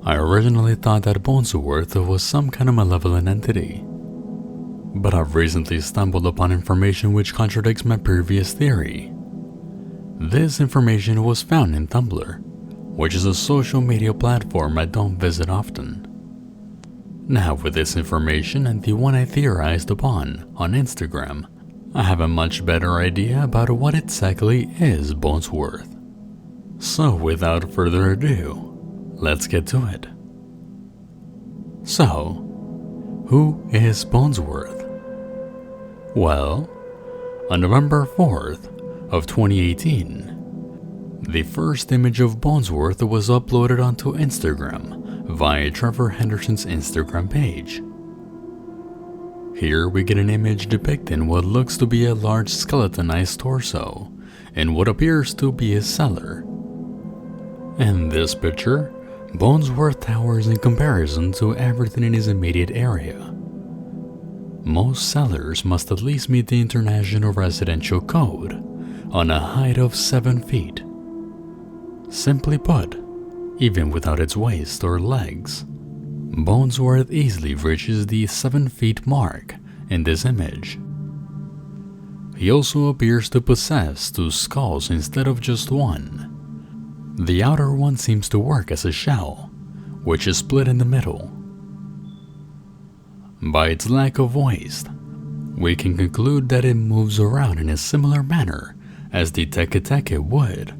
I originally thought that Bonesworth was some kind of malevolent entity, but I've recently stumbled upon information which contradicts my previous theory. This information was found in Tumblr, which is a social media platform I don't visit often. Now with this information and the one I theorized upon on Instagram, I have a much better idea about what exactly is Bonesworth. So without further ado, let's get to it. So, who is Bonesworth? Well, on November 4th of 2018, the first image of Bonesworth was uploaded onto Instagram via Trevor Henderson's Instagram page. Here we get an image depicting what looks to be a large skeletonized torso in what appears to be a cellar. In this picture, Bonesworth towers in comparison to everything in his immediate area. Most cellars must at least meet the International Residential Code on a height of 7 feet. Simply put, even without its waist or legs, Bonesworth easily reaches the 7 feet mark in this image. He also appears to possess 2 skulls instead of just one. The outer one seems to work as a shell, which is split in the middle. By its lack of waist, we can conclude that it moves around in a similar manner as the teke-teke would,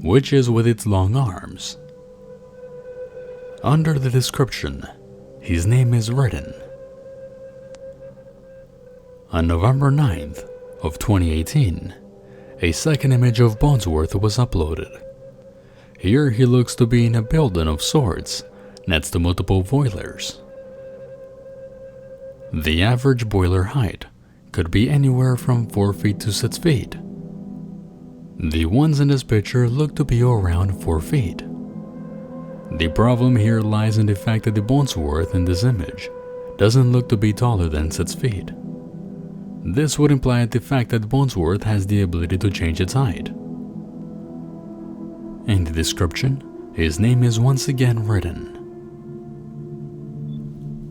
which is with its long arms. Under the description, his name is written. On November 9th of 2018, a second image of Bonesworth was uploaded. Here he looks to be in a building of sorts, next to multiple boilers. The average boiler height could be anywhere from 4 feet to 6 feet. The ones in this picture look to be around 4 feet. The problem here lies in the fact that the Bonesworth in this image doesn't look to be taller than 6 feet. This would imply the fact that Bonesworth has the ability to change its height. In the description, his name is once again written.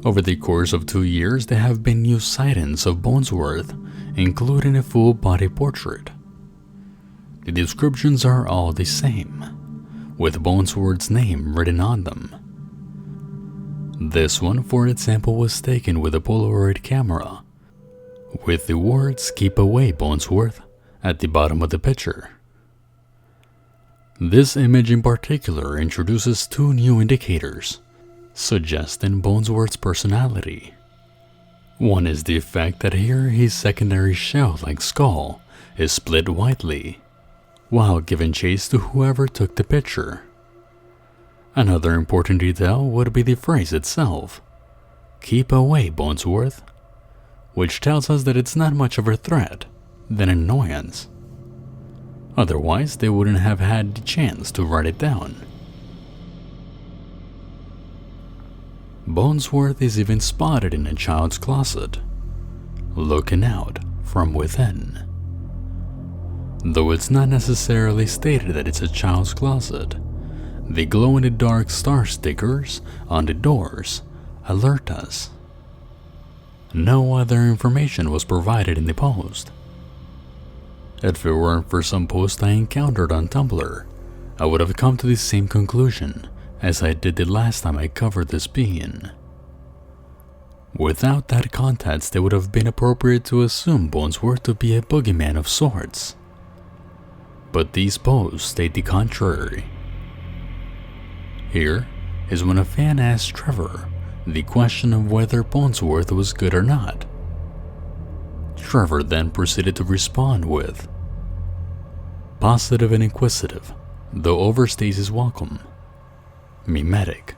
Over the course of 2 years, there have been new sightings of Bonesworth, including a full body portrait. The descriptions are all the same, with Bonesworth's name written on them. This one, for example, was taken with a Polaroid camera, with the words "Keep away, Bonesworth" at the bottom of the picture. This image in particular introduces 2 new indicators, suggesting Bonesworth's personality. One is the fact that here his secondary shell-like skull is split widely, while giving chase to whoever took the picture. Another important detail would be the phrase itself, "Keep away, Bonesworth," which tells us that it's not much of a threat than an annoyance. Otherwise, they wouldn't have had the chance to write it down. Bonesworth is even spotted in a child's closet, looking out from within. Though it's not necessarily stated that it's a child's closet, the glow-in-the-dark star stickers on the doors alert us. No other information was provided in the post. If it weren't for some posts I encountered on Tumblr, I would have come to the same conclusion as I did the last time I covered this being. Without that context, it would have been appropriate to assume Bonesworth to be a boogeyman of sorts. But these posts state the contrary. Here is when a fan asked Trevor the question of whether Bonesworth was good or not. Trevor then proceeded to respond with, "Positive and inquisitive, though overstays his welcome. Memetic."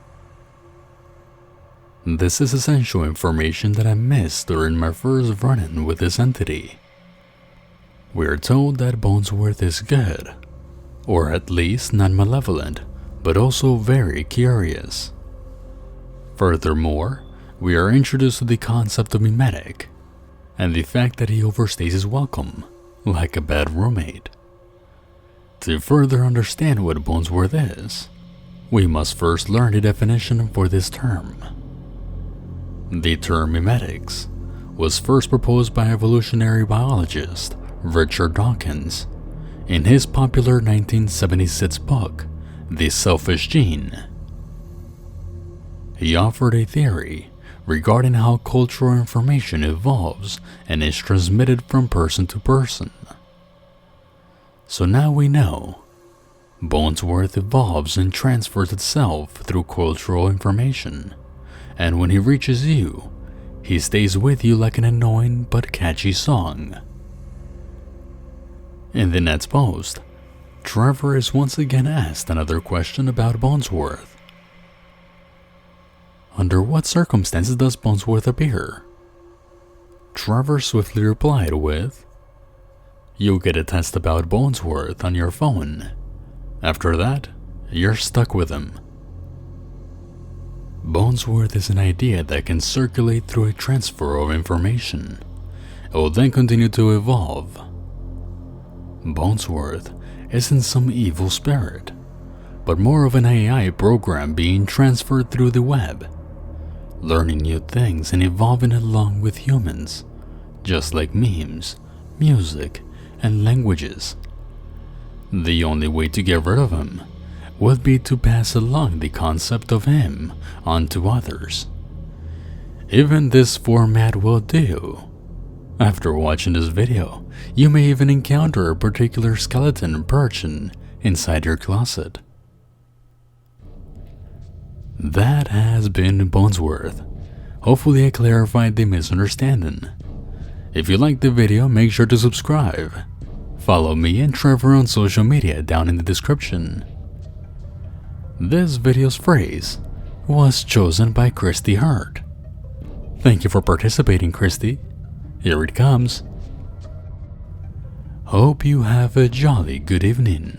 This is essential information that I missed during my first run-in with this entity. We are told that Bonesworth is good, or at least not malevolent, but also very curious. Furthermore, we are introduced to the concept of memetic, and the fact that he overstays his welcome, like a bad roommate. To further understand what Bonesworth is, we must first learn the definition for this term. The term memetics was first proposed by evolutionary biologist Richard Dawkins in his popular 1976 book, The Selfish Gene. He offered a theory regarding how cultural information evolves and is transmitted from person to person. So now we know Bonesworth evolves and transfers itself through cultural information, and when he reaches you, he stays with you like an annoying but catchy song. In the next post, Trevor is once again asked another question about Bonesworth. Under what circumstances does Bonesworth appear? Trevor swiftly replied with, "You'll get a test about Bonesworth on your phone. After that, you're stuck with him." Bonesworth is an idea that can circulate through a transfer of information. It will then continue to evolve. Bonesworth isn't some evil spirit, but more of an AI program being transferred through the web, learning new things and evolving along with humans, just like memes, music, and languages. The only way to get rid of him would be to pass along the concept of him onto others. Even this format will do. After watching this video, you may even encounter a particular skeleton perching inside your closet. That has been Bonesworth. Hopefully I clarified the misunderstanding. If you liked the video, make sure to subscribe. Follow me and Trevor on social media down in the description. This video's phrase was chosen by Christy Hart. Thank you for participating, Christy. Here it comes. Hope you have a jolly good evening.